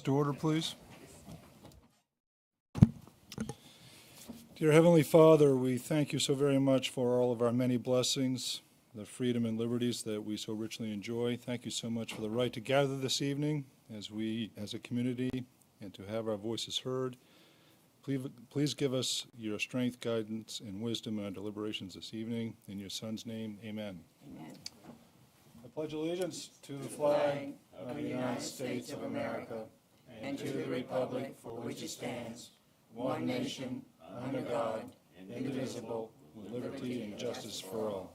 To order, please. Dear Heavenly Father, we thank you so very much for all of our many blessings, the freedom and liberties that we so richly enjoy. Thank you so much for the right to gather this evening as a community, and to have our voices heard. Please give us your strength, guidance, and wisdom in our deliberations this evening. In your Son's name, amen. Amen. I pledge allegiance to the flag of the United States of America and to the republic for which it stands, one nation, under God, indivisible, with liberty and justice for all.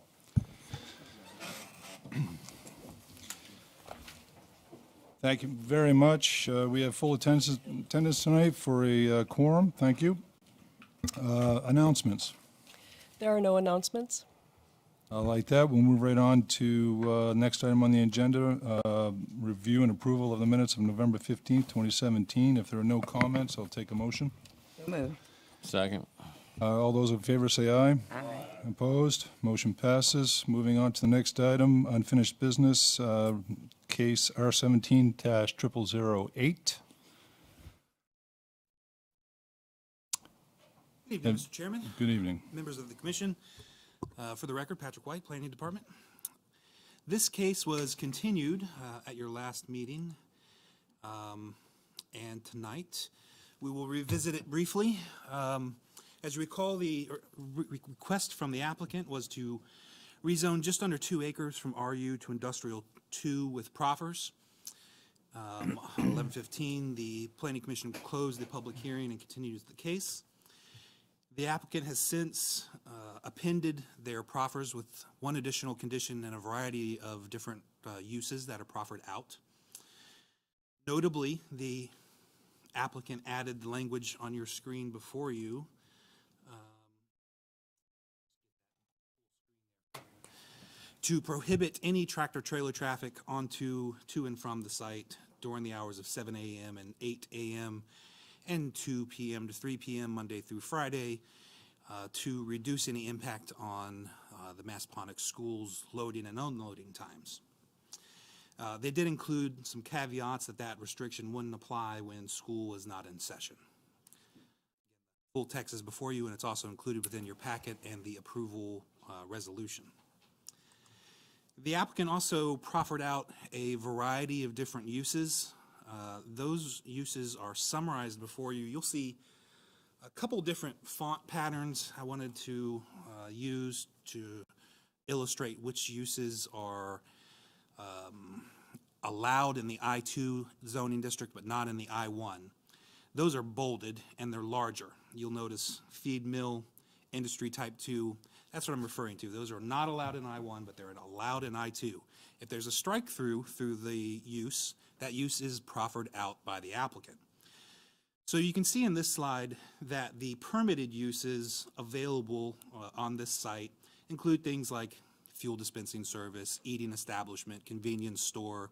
Thank you very much. We have full attendance tonight for a quorum. Thank you. Announcements. There are no announcements. Like that, we'll move right on to next item on the agenda, review and approval of the minutes of November 15th, 2017. If there are no comments, I'll take a motion. So moved. Second. All those in favor say aye. Aye. Opposed? Motion passes. Moving on to the next item, unfinished business, case R17-0008. Good evening, Mr. Chairman, Good evening. members of the commission. For the record, Patrick White, Planning Department. This case was continued at your last meeting, and tonight we will revisit it briefly. As you recall, the request from the applicant was to rezone just under 2 acres from RU to Industrial 2 with proffers. On 11/15, the Planning Commission closed the public hearing and continues the case. The applicant has since appended their proffers with one additional condition and a variety of different uses that are proffered out. Notably, the applicant added the language on your screen before you to prohibit any tractor-trailer traffic onto, to and from the site during the hours of 7 a.m. and 8 a.m. and 2 p.m. to 3 p.m. Monday through Friday to reduce any impact on the Massaponax schools' loading and unloading times. They did include some caveats that restriction wouldn't apply when school is not in session. Full text is before you, and it's also included within your packet and the approval resolution. The applicant also proffered out a variety of different uses. Those uses are summarized before you. You'll see a couple different font patterns I wanted to use to illustrate which uses are allowed in the I-2 zoning district but not in the I-1. Those are bolded and they're larger. You'll notice feed mill, industry type 2. That's what I'm referring to. Those are not allowed in I-1, but they're allowed in I-2. If there's a strike through the use, that use is proffered out by the applicant. So you can see in this slide that the permitted uses available on this site include things like fuel dispensing service, eating establishment, convenience store,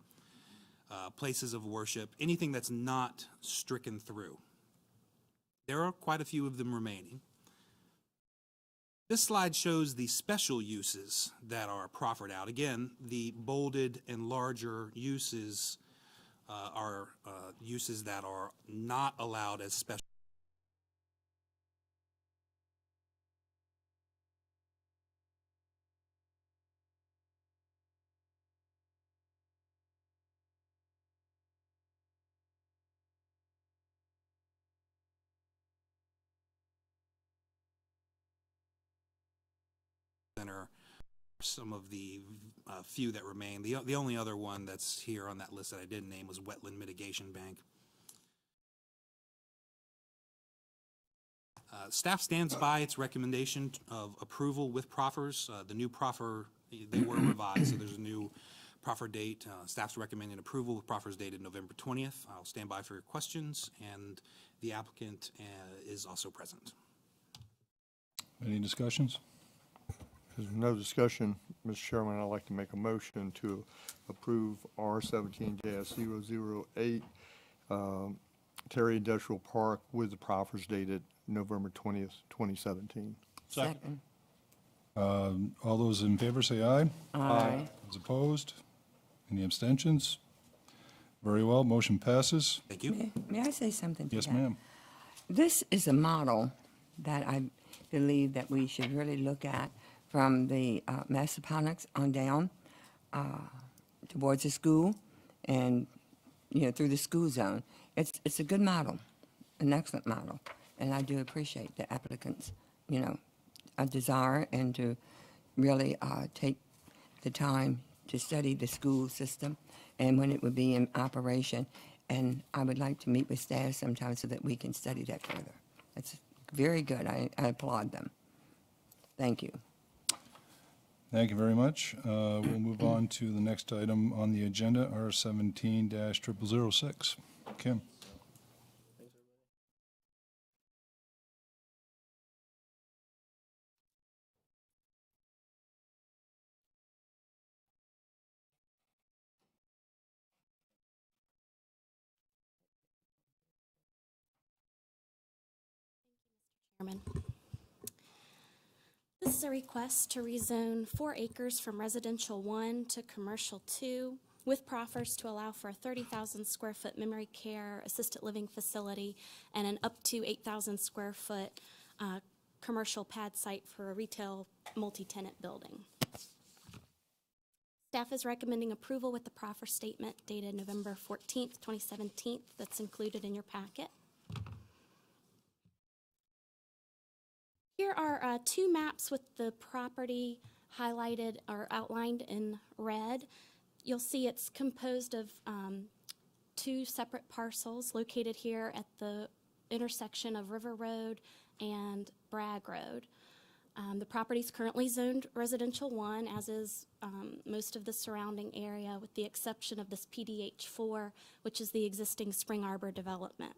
places of worship, anything that's not stricken through. There are quite a few of them remaining. This slide shows the special uses that are proffered out. Again, the bolded and larger uses are uses that are not allowed as special. Center, some of the few that remain. The only other one that's here on that list that I didn't name was Wetland Mitigation Bank. Staff stands by its recommendation of approval with proffers. The new proffer, they were revised, so there's a new proffer date. Staff's recommending approval with proffers dated November 20th. I'll stand by for your questions, and the applicant is also present. Any discussions? There's no discussion, Mr. Chairman. I'd like to make a motion to approve R17-008 Terry Industrial Park with the proffers dated November 20th, 2017. Second. All those in favor say aye. Aye. Those opposed? Any abstentions? Very well, motion passes. Thank you. May I say something to Yes, that? ma'am. This is a model that I believe that we should really look at from the Massaponax on down towards the school and, through the school zone. It's a good model, an excellent model, and I do appreciate the applicants, a desire and to really take the time to study the school system and when it would be in operation. And I would like to meet with staff sometime so that we can study that further. It's very good. I applaud them. Thank you. Thank you very much. We'll move on to the next item on the agenda, R17-0006. Kim. Chairman. This is a request to rezone 4 acres from residential 1 to commercial 2 with proffers to allow for a 30,000 square foot memory care assisted living facility and an up to 8,000 square foot commercial pad site for a retail multi-tenant building. Staff is recommending approval with the proffer statement dated November 14th, 2017 that's included in your packet. Here are 2 maps with the property highlighted or outlined in red. You'll see it's composed of 2 separate parcels located here at the intersection of River Road and Bragg Road. The property is currently zoned residential 1, as is most of the surrounding area, with the exception of this PDH4, which is the existing Spring Arbor development.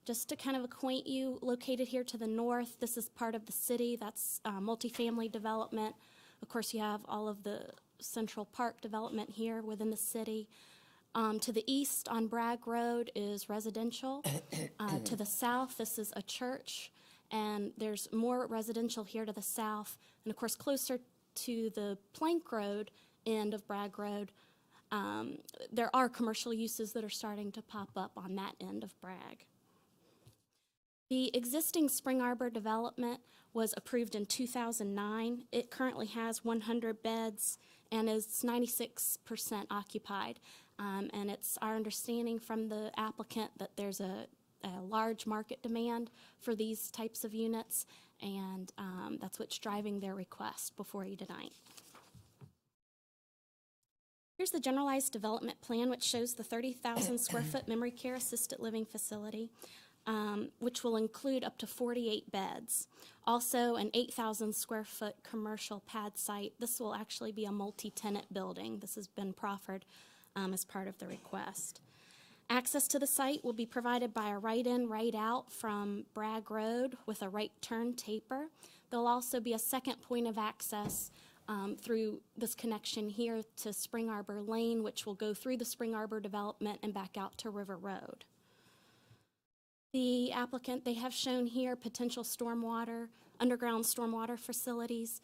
Just to kind of acquaint you, located here to the north, this is part of the city. That's multifamily development. Of course, you have all of the Central Park development here within the city. To the east on Bragg Road is residential. To the south, this is a church, and there's more residential here to the south. And of course, closer to the Plank Road end of Bragg Road, there are commercial uses that are starting to pop up on that end of Bragg. The existing Spring Arbor development was approved in 2009. It currently has 100 beds and is 96% occupied. And it's our understanding from the applicant that there's a large market demand for these types of units, and that's what's driving their request before you tonight. Here's the generalized development plan, which shows the 30,000 square foot memory care assisted living facility. Which will include up to 48 beds. Also, an 8,000 square foot commercial pad site. This will actually be a multi-tenant building. This has been proffered as part of the request. Access to the site will be provided by a right-in, right-out from Bragg Road with a right turn taper. There'll also be a second point of access through this connection here to Spring Arbor Lane, which will go through the Spring Arbor development and back out to River Road. The applicant, they have shown here potential underground stormwater facilities.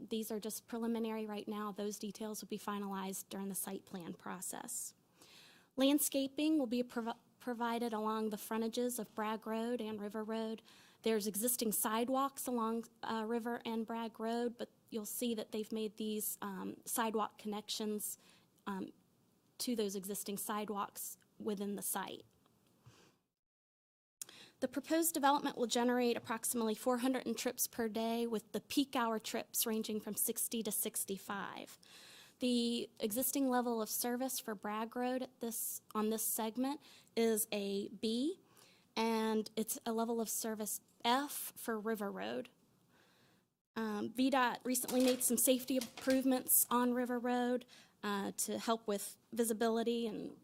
These are just preliminary right now. Those details will be finalized during the site plan process. Landscaping will be provided along the frontages of Bragg Road and River Road. There's existing sidewalks along River and Bragg Road, but you'll see that they've made these sidewalk connections to those existing sidewalks within the site. The proposed development will generate approximately 400 trips per day, with the peak hour trips ranging from 60 to 65. The existing level of service for Bragg Road on this segment is a B, and it's a level of service F for River Road. VDOT recently made some safety improvements on River Road to help with visibility and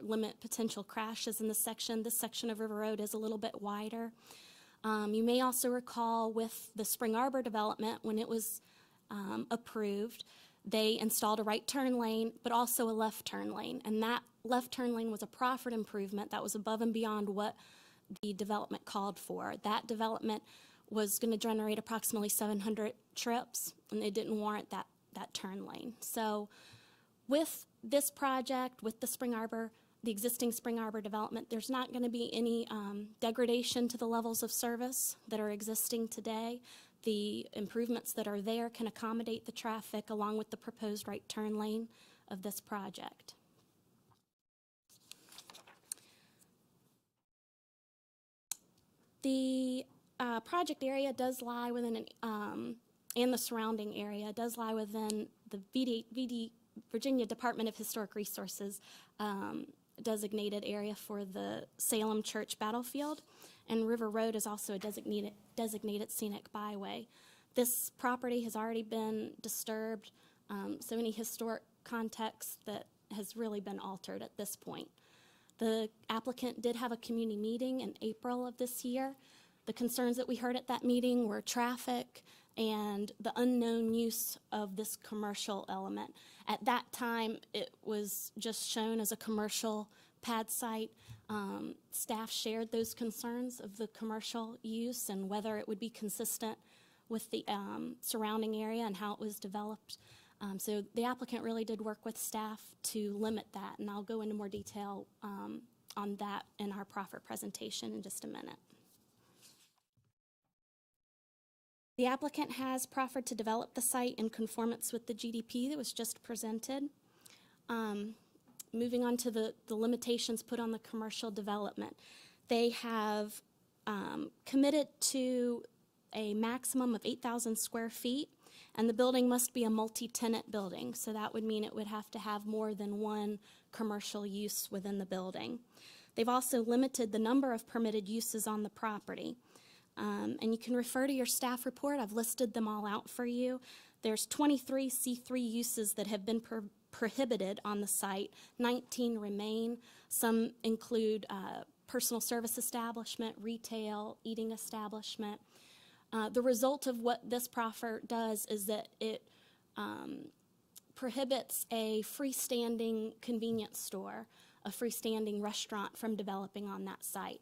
limit potential crashes in this section. This section of River Road is a little bit wider. You may also recall with the Spring Arbor development, when it was approved, they installed a right turn lane, but also a left turn lane. And that left turn lane was a proffered improvement that was above and beyond what the development called for. That development was going to generate approximately 700 trips, and it didn't warrant that turn lane. So With this project, with the Spring Arbor, the existing Spring Arbor development, there's not going to be any degradation to the levels of service that are existing today. The improvements that are there can accommodate the traffic along with the proposed right turn lane of this project. The project area does lie within, and the surrounding area does lie within the Virginia Department of Historic Resources designated area for the Salem Church battlefield, and River Road is also a designated scenic byway. This property has already been disturbed, so any historic context that has really been altered at this point. The applicant did have a community meeting in April of this year. The concerns that we heard at that meeting were traffic and the unknown use of this commercial element. At that time, it was just shown as a commercial pad site. Staff shared those concerns of the commercial use and whether it would be consistent with the surrounding area and how it was developed. So the applicant really did work with staff to limit that, and I'll go into more detail on that in our proffer presentation in just a minute. The applicant has proffered to develop the site in conformance with the GDP that was just presented. Moving on to the limitations put on the commercial development. They have committed to a maximum of 8,000 square feet, and the building must be a multi-tenant building, so that would mean it would have to have more than one commercial use within the building. They've also limited the number of permitted uses on the property. And you can refer to your staff report. I've listed them all out for you. There's 23 C3 uses that have been prohibited on the site. 19 remain. Some include personal service establishment, retail, eating establishment. The result of what this proffer does is that it prohibits a freestanding convenience store, a freestanding restaurant from developing on that site.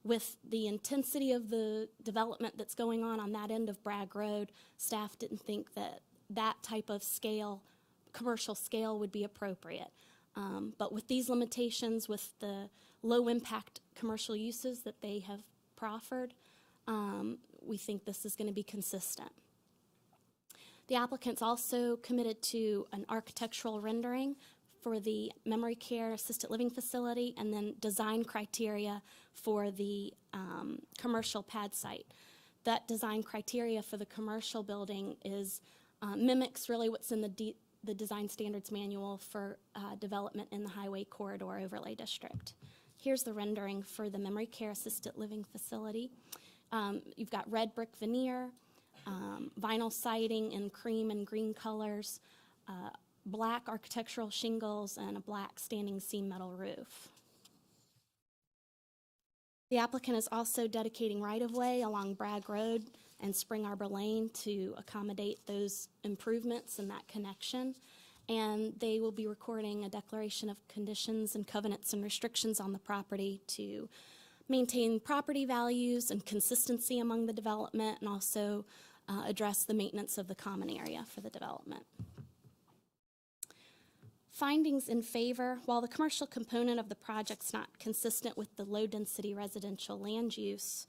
With the intensity of the development that's going on that end of Bragg Road, staff didn't think that that type of scale, commercial scale, would be appropriate. But with these limitations, with the low impact commercial uses that they have proffered, we think this is going to be consistent. The applicant's also committed to an architectural rendering for the memory care assisted living facility and then design criteria for the commercial pad site. That design criteria for the commercial building is mimics really what's in the design standards manual for development in the highway corridor overlay district. Here's the rendering for the memory care assisted living facility. You've got red brick veneer, vinyl siding in cream and green colors, black architectural shingles, and a black standing seam metal roof. The applicant is also dedicating right-of-way along Bragg Road and Spring Arbor Lane to accommodate those improvements and that connection. And they will be recording a declaration of conditions and covenants and restrictions on the property to maintain property values and consistency among the development, and also address the maintenance of the common area for the development. Findings in favor: while the commercial component of the project's not consistent with the low-density residential land use,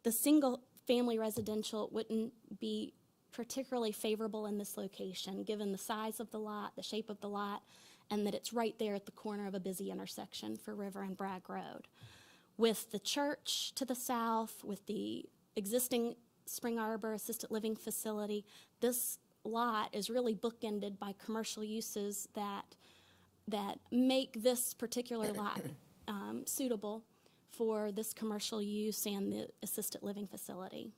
the single-family residential wouldn't be particularly favorable in this location, given the size of the lot, the shape of the lot, and that it's right there at the corner of a busy intersection for River and Bragg Road. With the church to the south, with the existing Spring Arbor assisted living facility, this lot is really bookended by commercial uses that make this particular lot suitable for this commercial use and the assisted living facility.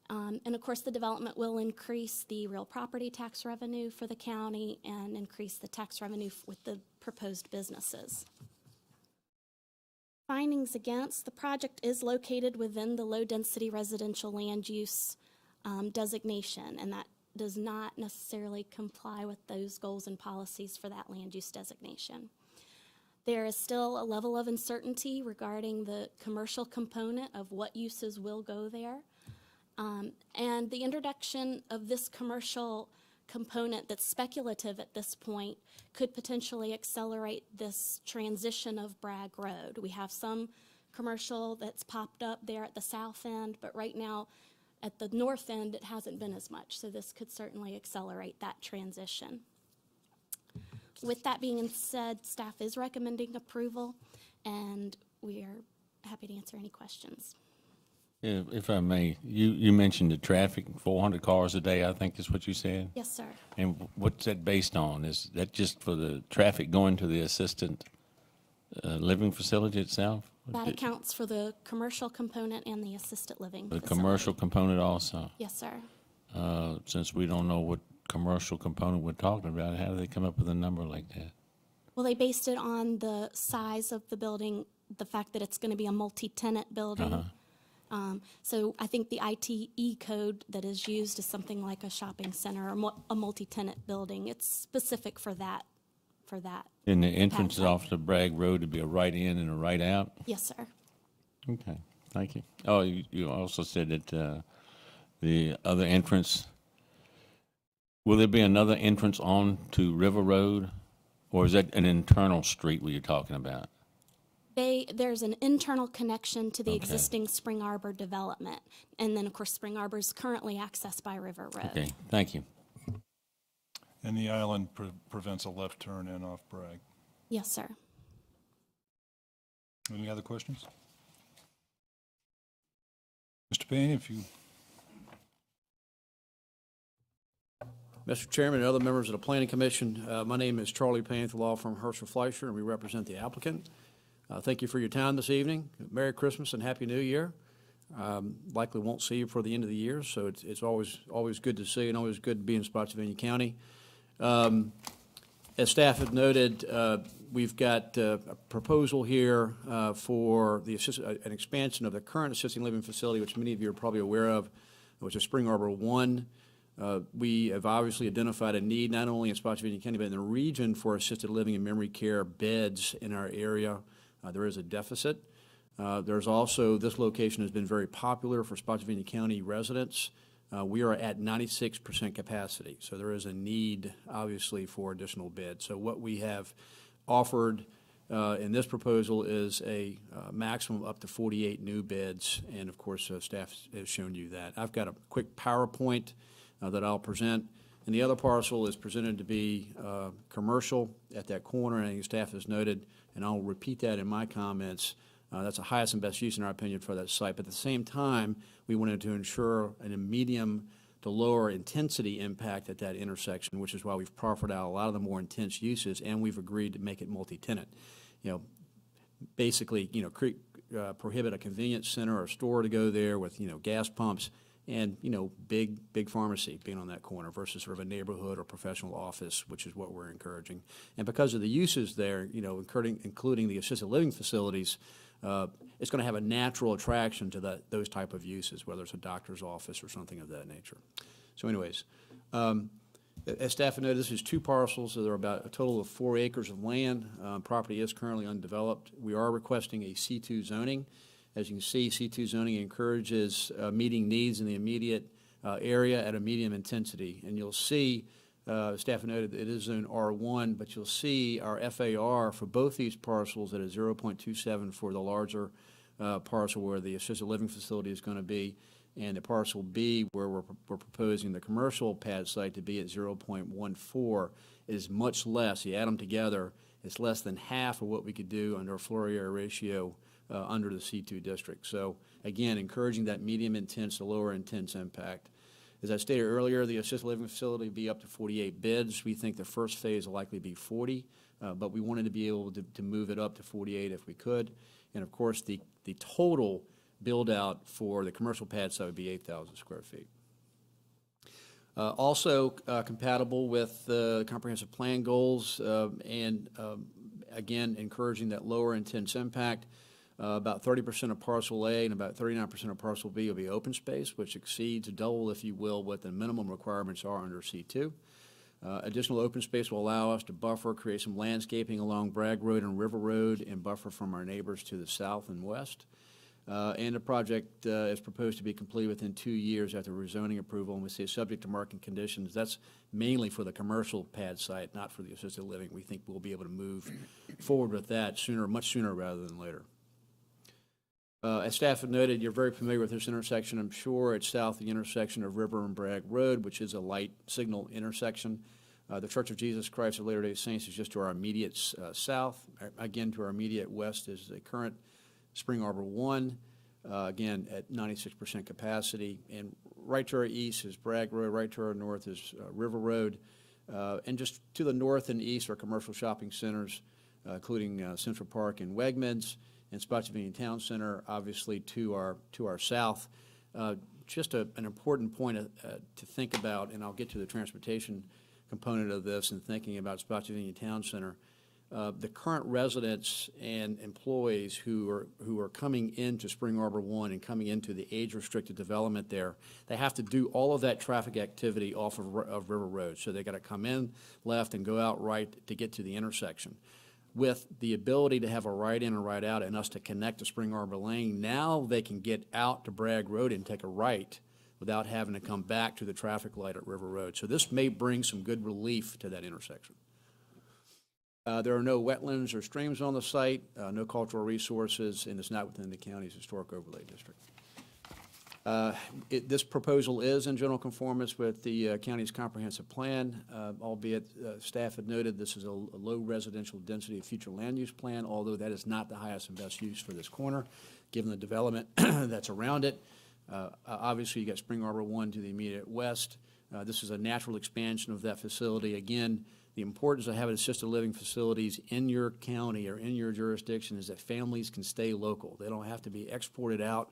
And of course, the development will increase the real property tax revenue for the county and increase the tax revenue with the proposed businesses. Findings against: the project is located within the low-density residential land use designation, and that does not necessarily comply with those goals and policies for that land use designation. There is still a level of uncertainty regarding the commercial component of what uses will go there. And the introduction of this commercial component that's speculative at this point could potentially accelerate this transition of Bragg Road. We have some commercial that's popped up there at the south end, but right now at the north end, it hasn't been as much. So this could certainly accelerate that transition. With that being said, staff is recommending approval, and we are happy to answer any questions. If I may, you mentioned the traffic, 400 cars a day, I think is what you said? Yes, sir. And what's that based on? Is that just for the traffic going to the assisted living facility itself? That accounts for the commercial component and the assisted living The facility. commercial component also? Yes, sir. Since we don't know what commercial component we're talking about, how do they come up with a number like that? Well, they based it on the size of the building, the fact that it's going to be a multi-tenant building. So I think the ITE code that is used is something like a shopping center or a multi-tenant building. It's specific for that. And the entrance Pathway. off the Bragg Road to be a right in and a right out? Yes, sir. Okay, thank you. Oh, you also said that the other entrance, will there be another entrance on to River Road? Or is that an internal street where you're talking about? There's an internal connection to the Okay. existing Spring Arbor development. And then, of course, Spring Arbor is currently accessed by River Road. Okay, thank you. And the island prevents a left turn in off Bragg. Yes, sir. Any other questions? Mr. Payne, if you, Mr. Chairman and other members of the Planning Commission, my name is Charlie Payne with the law firm Herschel Fleischer, and we represent the applicant. Thank you for your time this evening. Merry Christmas and Happy New Year. Likely won't see you for the end of the year, so it's always good to see and always good to be in Spotsylvania County. As staff had noted, we've got a proposal here for an expansion of the current assisted living facility, which many of you are probably aware of, which is Spring Arbor 1. We have obviously identified a need not only in Spotsylvania County but in the region for assisted living and memory care beds in our area. There is a deficit. There's also, this location has been very popular for Spotsylvania County residents. We are at 96% capacity, so there is a need, obviously, for additional beds. So what we have offered in this proposal is a maximum up to 48 new beds, and of course, staff has shown you that. I've got a quick PowerPoint that I'll present, and the other parcel is presented to be commercial at that corner, and I think staff has noted, and I'll repeat that in my comments. That's the highest and best use, in our opinion, for that site. But at the same time, we wanted to ensure a medium to lower intensity impact at that intersection, which is why we've proffered out a lot of the more intense uses, and we've agreed to make it multi-tenant. Basically, prohibit a convenience center or store to go there with, gas pumps and, big pharmacy being on that corner versus sort of a neighborhood or professional office, which is what we're encouraging. And because of the uses there, including the assisted living facilities, it's going to have a natural attraction to those type of uses, whether it's a doctor's office or something of that nature. So anyways, as staff noted, this is two parcels. So there are about a total of 4 acres of land. Property is currently undeveloped. We are requesting a C2 zoning. As you can see, C2 zoning encourages meeting needs in the immediate area at a medium intensity. And you'll see, staff noted that it is zone R1, but you'll see our FAR for both these parcels at a 0.27 for the larger parcel where the assisted living facility is going to be, and the parcel B where we're proposing the commercial pad site to be at 0.14 is much less. You add them together, it's less than half of what we could do under a floor area ratio under the C2 district. So again, encouraging that medium intense to lower intense impact. As I stated earlier, the assisted living facility will be up to 48 beds. We think the first phase will likely be 40, but we wanted to be able to move it up to 48 if we could. And of course, the total build out for the commercial pad site would be 8,000 square feet. Also compatible with the comprehensive plan goals and again, encouraging that lower intense impact. About 30% of parcel A and about 39% of parcel B will be open space, which exceeds double, if you will, what the minimum requirements are under C2. Additional open space will allow us to buffer, create some landscaping along Bragg Road and River Road, and buffer from our neighbors to the south and west. And the project is proposed to be completed within 2 years after rezoning approval, and we say subject to market conditions. That's mainly for the commercial pad site, not for the assisted living. We think we'll be able to move forward with that sooner, much sooner rather than later. As staff had noted, you're very familiar with this intersection, I'm sure. It's south of the intersection of River and Bragg Road, which is a light signal intersection. The Church of Jesus Christ of Latter-day Saints is just to our immediate south. Again, to our immediate west is the current Spring Arbor 1, again at 96% capacity. And right to our east is Bragg Road, right to our north is River Road. And just to the north and east are commercial shopping centers, including Central Park and Wegmans, and Spotsylvania Town Center, obviously to our south. Just an important point to think about, and I'll get to the transportation component of this and thinking about Spotsylvania Town Center. The current residents and employees who are coming into Spring Arbor 1 and coming into the age-restricted development there, they have to do all of that traffic activity off of River Road. So they got to come in left and go out right to get to the intersection. With the ability to have a right in and right out and us to connect to Spring Arbor Lane, now they can get out to Bragg Road and take a right without having to come back to the traffic light at River Road. So this may bring some good relief to that intersection. There are no wetlands or streams on the site, no cultural resources, and it's not within the county's historic overlay district. This proposal is in general conformance with the county's comprehensive plan, albeit staff had noted this is a low residential density future land use plan, although that is not the highest and best use for this corner, given the development that's around it. Obviously, you got Spring Arbor 1 to the immediate west. This is a natural expansion of that facility. Again, the importance of having assisted living facilities in your county or in your jurisdiction is that families can stay local. They don't have to be exported out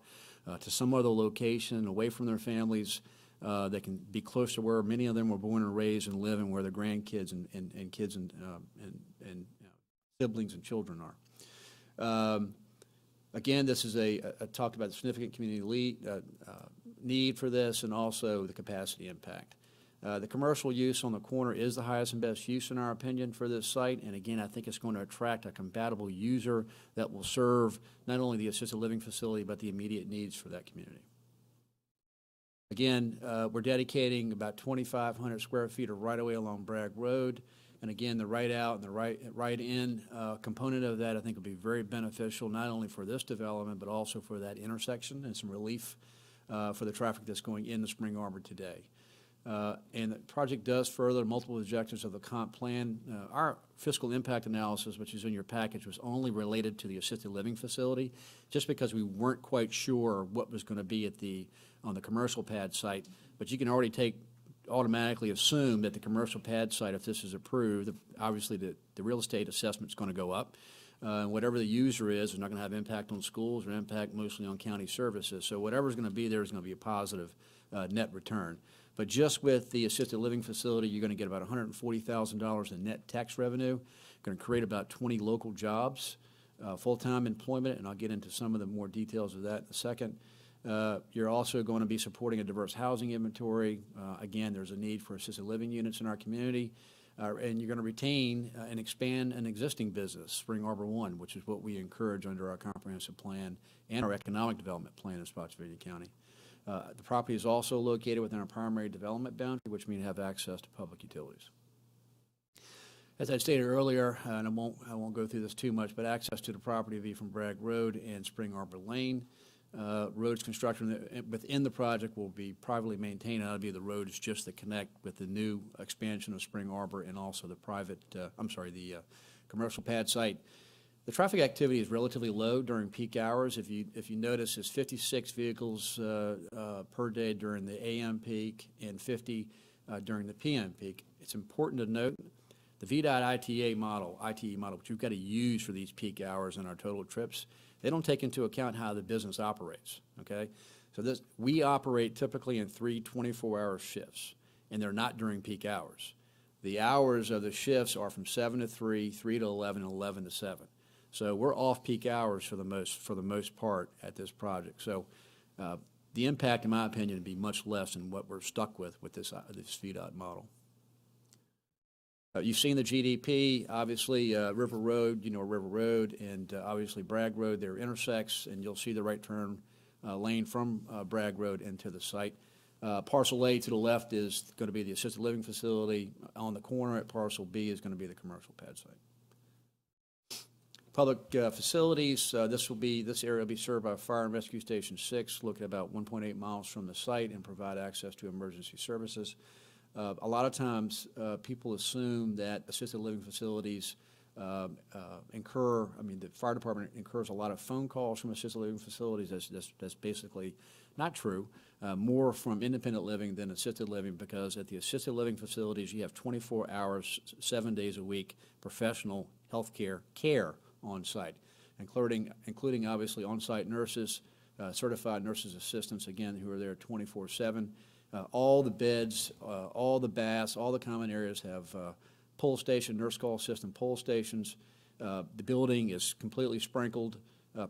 to some other location away from their families. They can be close to where many of them were born and raised and live, and where their grandkids and kids and siblings and children are. Again, this is I talked about the significant community need for this, and also the capacity impact. The commercial use on the corner is the highest and best use in our opinion for this site, and again, I think it's going to attract a compatible user that will serve not only the assisted living facility but the immediate needs for that community. Again, we're dedicating about 2,500 square feet of right-of-way along Bragg Road, and again, the right out and the right in component of that I think will be very beneficial not only for this development but also for that intersection and some relief for the traffic that's going into Spring Arbor today. And the project does further multiple objectives of the comp plan. Our fiscal impact analysis, which is in your package, was only related to the assisted living facility, just because we weren't quite sure what was going to be on the commercial pad site. But you can already automatically assume that the commercial pad site, if this is approved, obviously the real estate assessment is going to go up. Whatever the user is not going to have impact on schools or impact mostly on county services. So whatever's going to be there is going to be a positive net return. But just with the assisted living facility, you're going to get about $140,000 in net tax revenue, going to create about 20 local jobs, full-time employment, and I'll get into some of the more details of that in a second. You're also going to be supporting a diverse housing inventory. Again, there's a need for assisted living units in our community. And you're going to retain and expand an existing business, Spring Arbor 1, which is what we encourage under our comprehensive plan and our economic development plan in Spotsylvania County. The property is also located within our primary development boundary, which means have access to public utilities. As I stated earlier, and I won't go through this too much, but access to the property will be from Bragg Road and Spring Arbor Lane. Roads construction within the project will be privately maintained. That'll be the roads just that connect with the new expansion of Spring Arbor and also the commercial pad site. The traffic activity is relatively low during peak hours. If you notice, it's 56 vehicles per day during the AM peak and 50 during the PM peak. It's important to note the VDOT ITE model, which we've got to use for these peak hours in our total trips, they don't take into account how the business operates, okay? So we operate typically in 3 24-hour shifts, and they're not during peak hours. The hours of the shifts are from 7 to 3, 3 to 11, and 11 to 7. So we're off peak hours for the most part at this project. So the impact, in my opinion, would be much less than what we're stuck with this VDOT model. You've seen the GDP, obviously, River Road, River Road, and obviously Bragg Road, there intersects, and you'll see the right turn lane from Bragg Road into the site. Parcel A to the left is going to be the assisted living facility. On the corner at Parcel B is going to be the commercial pad site. Public facilities, this area will be served by Fire and Rescue Station 6, located about 1.8 miles from the site, and provide access to emergency services. A lot of times, people assume that assisted living facilities the fire department incurs a lot of phone calls from assisted living facilities. That's basically not true. More from independent living than assisted living, because at the assisted living facilities, you have 24 hours, 7 days a week, professional health care on site, including obviously on-site nurses, certified nurses assistants, again, who are there 24/7. All the beds, all the baths, all the common areas have pull station, nurse call system pull stations. The building is completely sprinkled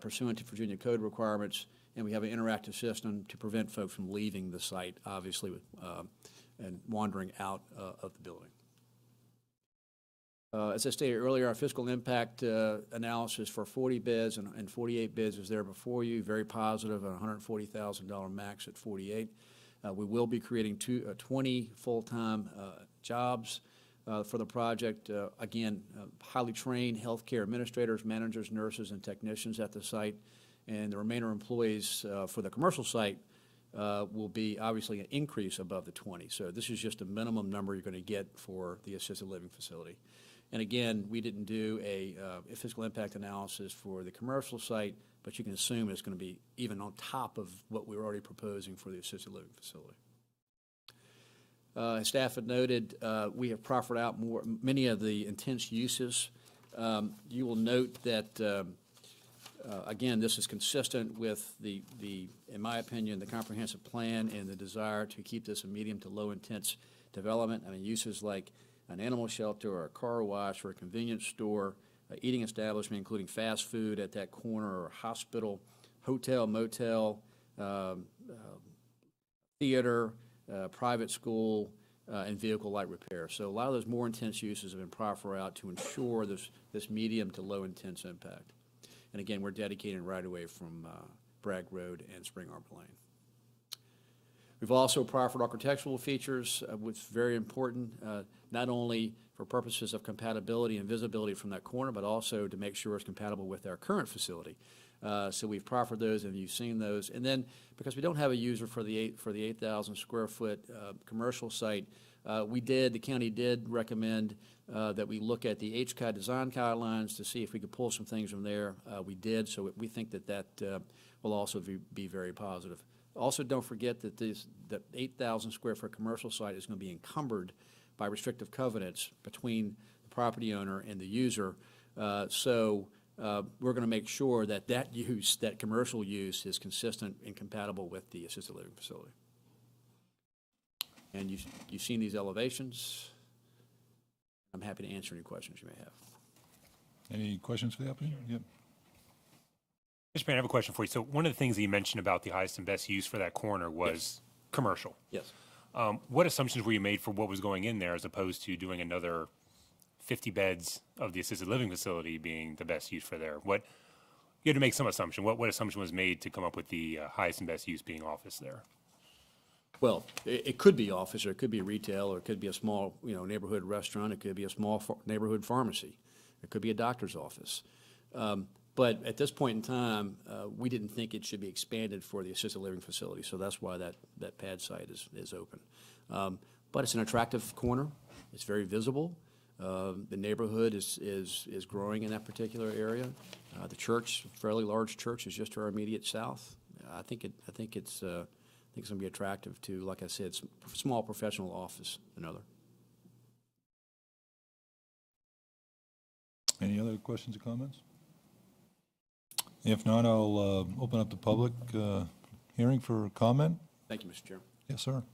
pursuant to Virginia code requirements, and we have an interactive system to prevent folks from leaving the site, obviously, and wandering out of the building. As I stated earlier, our fiscal impact analysis for 40 beds and 48 beds is there before you, very positive, a $140,000 max at 48. We will be creating 20 full-time jobs for the project. Again, highly trained healthcare administrators, managers, nurses, and technicians at the site. And the remainder employees for the commercial site will be obviously an increase above the 20. So this is just a minimum number you're going to get for the assisted living facility. And again, we didn't do a fiscal impact analysis for the commercial site, but you can assume it's going to be even on top of what we were already proposing for the assisted living facility. As staff had noted, we have proffered out many of the intense uses. You will note that, again, this is consistent with in my opinion, the comprehensive plan and the desire to keep this a medium to low intense development. I mean, uses like an animal shelter or a car wash or a convenience store, eating establishment, including fast food at that corner, or a hospital, hotel, motel, theater, private school, and vehicle light repair. So a lot of those more intense uses have been proffered out to ensure this medium to low intense impact. And again, we're dedicating right away from Bragg Road and Spring Arbor Lane. We've also proffered architectural features, which is very important, not only for purposes of compatibility and visibility from that corner, but also to make sure it's compatible with our current facility. So we've proffered those, and you've seen those. And then, because we don't have a user for the 8,000 square foot commercial site, the county did recommend that we look at the HCI design guidelines to see if we could pull some things from there. We did, so we think that will also be very positive. Also, don't forget that the 8,000 square foot commercial site is going to be encumbered by restrictive covenants between the property owner and the user. So we're going to make sure that that commercial use is consistent and compatible with the assisted living facility. And you've seen these elevations. I'm happy to answer any questions you may have. Any questions for the applicant? Yep. Mr. Payne, I have a question for you. So one of the things that you mentioned about the highest and best use for that corner was commercial. Yes. What assumptions were you made for what was going in there as opposed to doing another 50 beds of the assisted living facility being the best use for there? You had to make some assumption. What assumption was made to come up with the highest and best use being office there? Well, it could be office, or it could be retail, or it could be a small, neighborhood restaurant. It could be a small neighborhood pharmacy. It could be a doctor's office. But at this point in time, we didn't think it should be expanded for the assisted living facility, so that's why that pad site is open. But it's an attractive corner. It's very visible. The neighborhood is growing in that particular area. The church, fairly large church, is just to our immediate south. I think it's going to be attractive to, like I said, small professional office, another. Any other questions or comments? If not, I'll open up the public hearing for comment. Thank you, Mr. Chair. Yes, sir.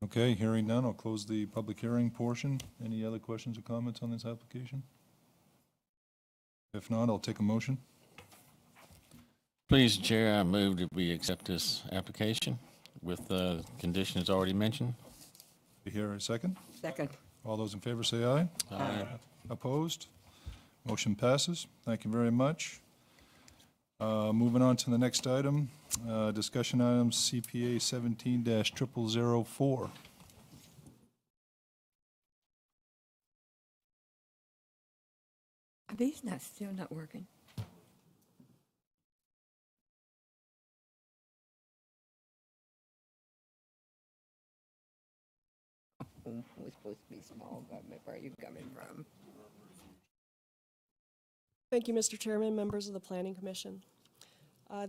Okay, hearing none, I'll close the public hearing portion. Any other questions or comments on this application? If not, I'll take a motion. Please, Chair, I move that we accept this application with the conditions already mentioned. We hear a second? Second. All those in favor say aye. Aye. Opposed? Motion passes. Thank you very much. Moving on to the next item, discussion items CPA 17-0004. Are these still not working? Oh, we're supposed to be small government. Where are you coming from? Thank you, Mr. Chairman, members of the Planning Commission.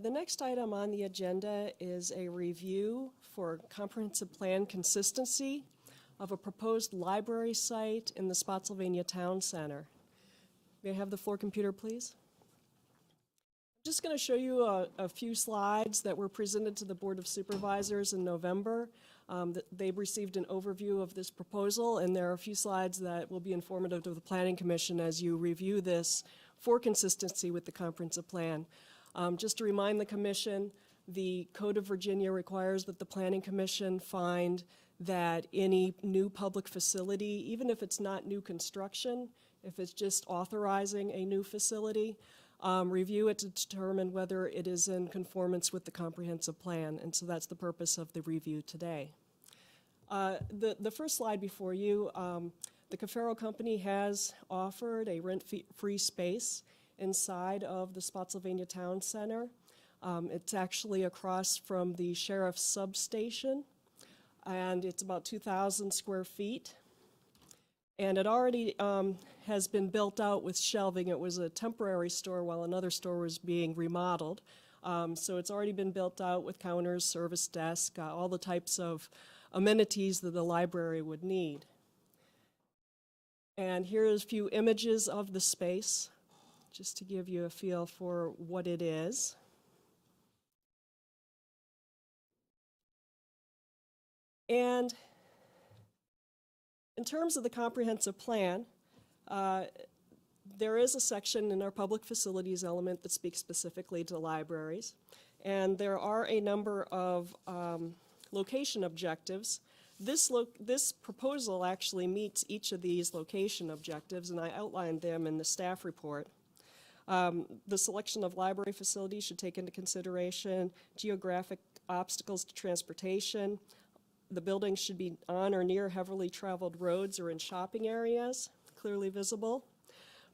The next item on the agenda is a review for comprehensive plan consistency of a proposed library site in the Spotsylvania Town Center. May I have the floor computer, please? I'm just going to show you a few slides that were presented to the Board of Supervisors in November. They received an overview of this proposal, and there are a few slides that will be informative to the Planning Commission as you review this for consistency with the comprehensive plan. Just to remind the Commission, the Code of Virginia requires that the Planning Commission find that any new public facility, even if it's not new construction, if it's just authorizing a new facility, review it to determine whether it is in conformance with the comprehensive plan. And so that's the purpose of the review today. The first slide before you, the Cafaro Company has offered a rent-free space inside of the Spotsylvania Town Center. It's actually across from the sheriff's substation, and it's about 2,000 square feet. And it already has been built out with shelving. It was a temporary store while another store was being remodeled. So it's already been built out with counters, service desk, all the types of amenities that the library would need. And here's a few images of the space, just to give you a feel for what it is. And in terms of the comprehensive plan, there is a section in our public facilities element that speaks specifically to libraries. And there are a number of location objectives. This proposal actually meets each of these location objectives, and I outlined them in the staff report. The selection of library facilities should take into consideration geographic obstacles to transportation. The buildings should be on or near heavily traveled roads or in shopping areas, clearly visible.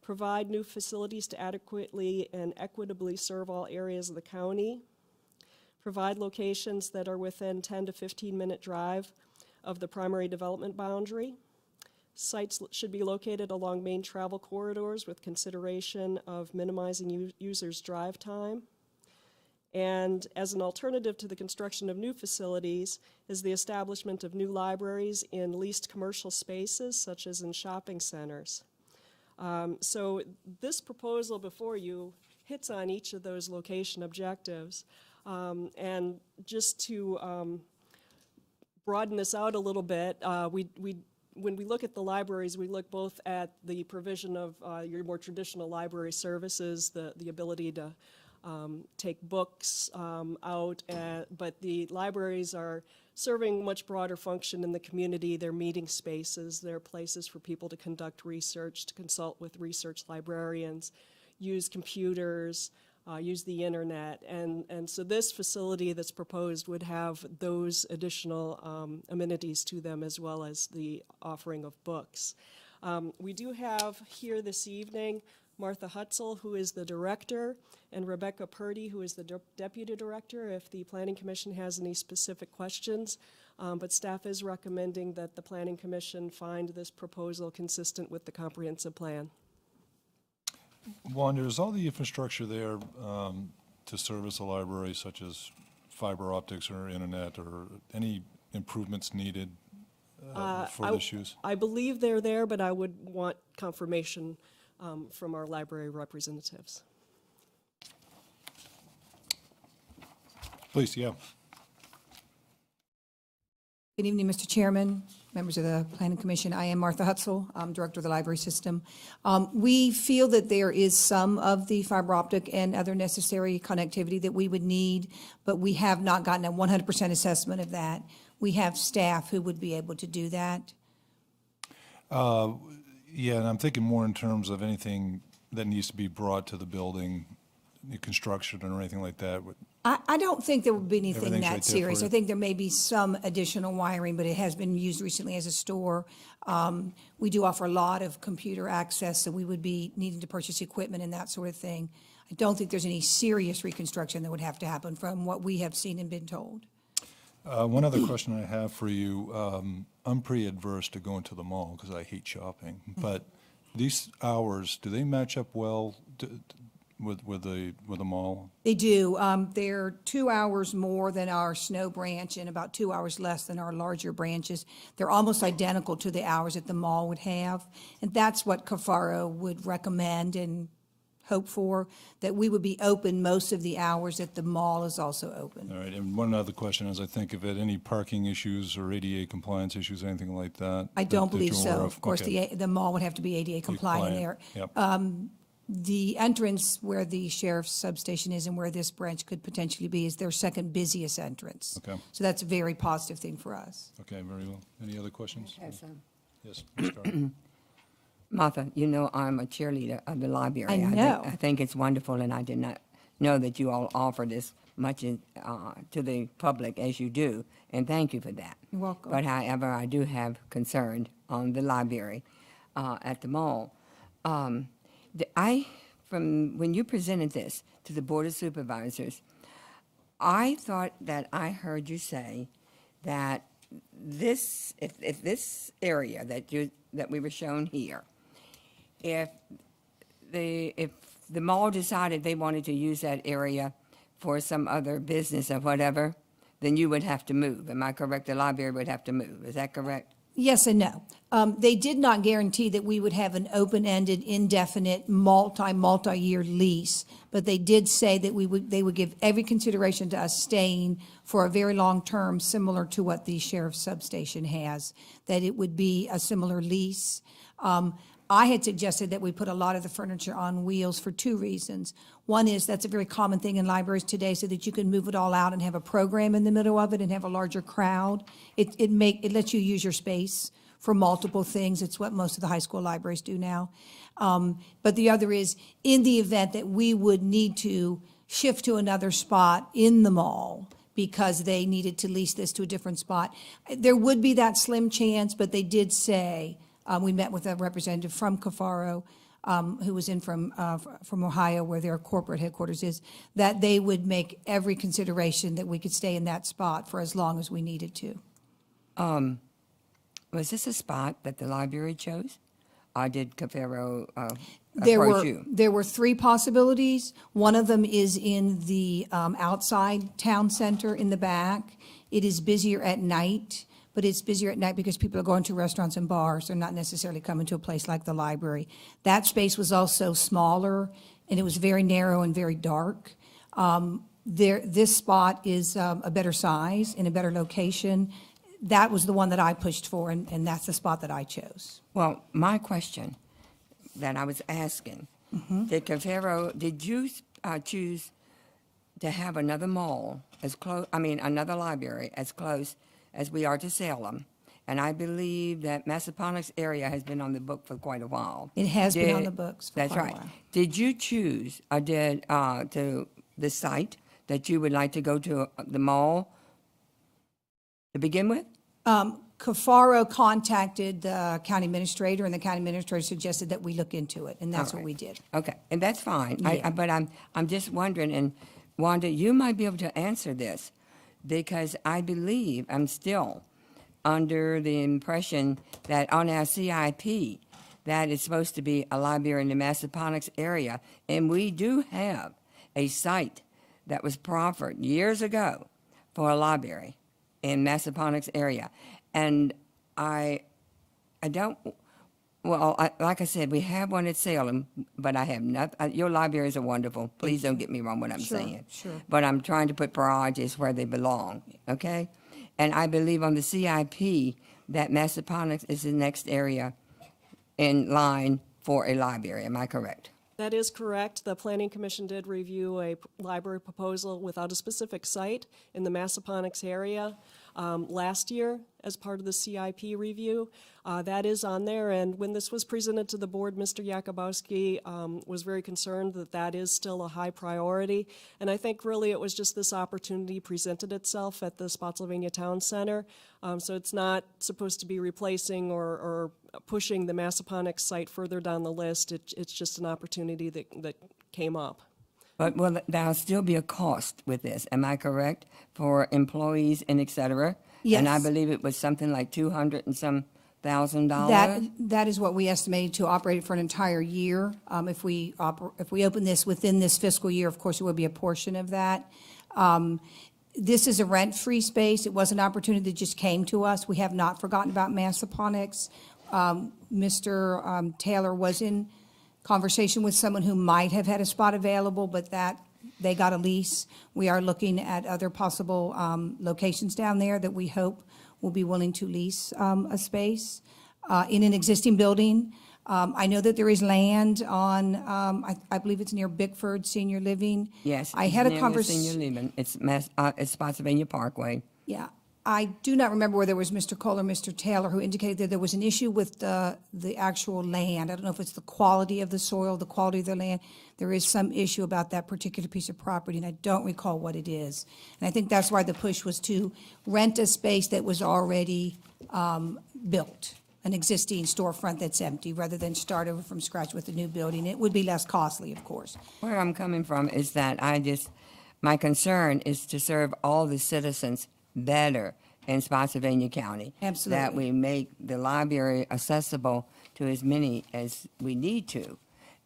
Provide new facilities to adequately and equitably serve all areas of the county. Provide locations that are within 10 to 15-minute drive of the primary development boundary. Sites should be located along main travel corridors with consideration of minimizing users' drive time. And as an alternative to the construction of new facilities is the establishment of new libraries in leased commercial spaces, such as in shopping centers. So this proposal before you hits on each of those location objectives. And just to broaden this out a little bit, when we look at the libraries, we look both at the provision of your more traditional library services, the ability to take books out, but the libraries are serving much broader function in the community. They're meeting spaces, they're places for people to conduct research, to consult with research librarians, use computers, use the internet, and so this facility that's proposed would have those additional amenities to them, as well as the offering of books. We do have here this evening Martha Hutzel, who is the director, and Rebecca Purdy, who is the deputy director, if the Planning Commission has any specific questions. But staff is recommending that the Planning Commission find this proposal consistent with the comprehensive plan. Wanda, is all the infrastructure there to service a library, such as fiber optics or internet, or any improvements needed for this use? I believe they're there, but I would want confirmation from our library representatives. Please, yeah. Good evening, Mr. Chairman, members of the Planning Commission. I am Martha Hutzel. I'm Director of the Library System. We feel that there is some of the fiber optic and other necessary connectivity that we would need, but we have not gotten a 100% assessment of that. we have staff who would be able to do that. Yeah, and I'm thinking more in terms of anything that needs to be brought to the building, the construction or anything like that. I don't think there would be anything Everything's that right there for serious. you. I think there may be some additional wiring, but it has been used recently as a store. We do offer a lot of computer access, so we would be needing to purchase equipment and that sort of thing. I don't think there's any serious reconstruction that would have to happen from what we have seen and been told. One other question I have for you, I'm pretty adverse to going to the mall because I hate shopping, but these hours, do they match up well with the mall? They do. They're 2 hours more than our Snow branch and about 2 hours less than our larger branches. They're almost identical to the hours that the mall would have. And that's what Cafaro would recommend and hope for, that we would be open most of the hours that the mall is also open. All right, and one other question as I think of it, any parking issues or ADA compliance issues, anything like that? I don't that believe you're so. aware Of course, Okay. the mall would have to be ADA compliant there. Yep. The entrance where the sheriff's substation is and where this branch could potentially be is their second busiest entrance. Okay. So that's a very positive thing for us. Okay, very well. Any other questions? Have some. Yes, Ms. Carter. Martha, you know I'm a cheerleader of the library. I know. I think it's wonderful, and I did not know that you all offer this much to the public as you do, and thank you for that. You're welcome. But however, I do have concern on the library at the mall. From when you presented this to the Board of Supervisors, I thought that I heard you say that if this area that we were shown here, if the mall decided they wanted to use that area for some other business or whatever, then you would have to move. Am I correct? The library would have to move. Is that correct? Yes and no. They did not guarantee that we would have an open-ended, indefinite, multi-year lease, but they did say that they would give every consideration to us staying for a very long term, similar to what the sheriff's substation has, that it would be a similar lease. I had suggested that we put a lot of the furniture on wheels for two reasons. One is that's a very common thing in libraries today, so that you can move it all out and have a program in the middle of it and have a larger crowd. It lets you use your space for multiple things. It's what most of the high school libraries do now. But the other is, in the event that we would need to shift to another spot in the mall because they needed to lease this to a different spot, there would be that slim chance, but they did say, we met with a representative from Cafaro, who was in from Ohio, where their corporate headquarters is, that they would make every consideration that we could stay in that spot for as long as we needed to. Was this a spot that the library chose? Or did Cafaro There approach you? were three possibilities. One of them is in the outside town center in the back. It is busier at night, but it's busier at night because people are going to restaurants and bars. They're not necessarily coming to a place like the library. That space was also smaller, and it was very narrow and very dark. This spot is a better size in a better location. That was the one that I pushed for, and that's the spot that I chose. Well, my question that I was asking, did you choose to have another mall another library as close as we are to Salem? And I believe that Massaponax area has been on the book for quite a while. It has been on the books for That's quite a right. while. Did you choose, or did to the site that you would like to go to the mall to begin with? Cafaro contacted the county administrator, and the county administrator suggested that we look into it, and that's All what right. we did. Okay, and that's fine. Yeah. But I'm just wondering, and Wanda, you might be able to answer this, because I believe I'm still under the impression that on our CIP, that it's supposed to be a library in the Massaponax area, and we do have a site that was proffered years ago for a library in Massaponax area, and I don't. Well, like I said, we have one at Salem, but I have nothing. Your libraries are wonderful. Please don't get me wrong what I'm Sure, saying. sure. But I'm trying to put priorities where they belong, okay? And I believe on the CIP that Massaponax is the next area in line for a library. Am I correct? That is correct. The Planning Commission did review a library proposal without a specific site in the Massaponax area. last year as part of the CIP review. That is on there, and when this was presented to the board, Mr. Yakubowski was very concerned that that is still a high priority, and I think really it was just this opportunity presented itself at the Spotsylvania Town Center. So it's not supposed to be replacing or pushing the Massaponax site further down the list. It's just an opportunity that came up. But will there'll still be a cost with this, am I correct, for employees and et cetera? Yes. And I believe it was something like $200 and some $1,000. That is what we estimated to operate it for an entire year. If we open this within this fiscal year, of course, it would be a portion of that. This is a rent-free space. It was an opportunity that just came to us. We have not forgotten about Massaponax. Mr. Taylor was in conversation with someone who might have had a spot available, but that they got a lease. We are looking at other possible locations down there that we hope will be willing to lease a space in an existing building. I know that there is land on, I believe it's near Bickford Senior Living. Yes. I had a Senior conversation. Living. It's Spotsylvania Parkway. Yeah. I do not remember whether it was Mr. Cole or Mr. Taylor who indicated that there was an issue with the actual land. I don't know if it's the quality of the soil, the quality of the land. There is some issue about that particular piece of property, and I don't recall what it is. And I think that's why the push was to rent a space that was already built, an existing storefront that's empty, rather than start over from scratch with a new building. It would be less costly, of course. Where I'm coming from is that my concern is to serve all the citizens better in Spotsylvania County. Absolutely. That we make the library accessible to as many as we need to.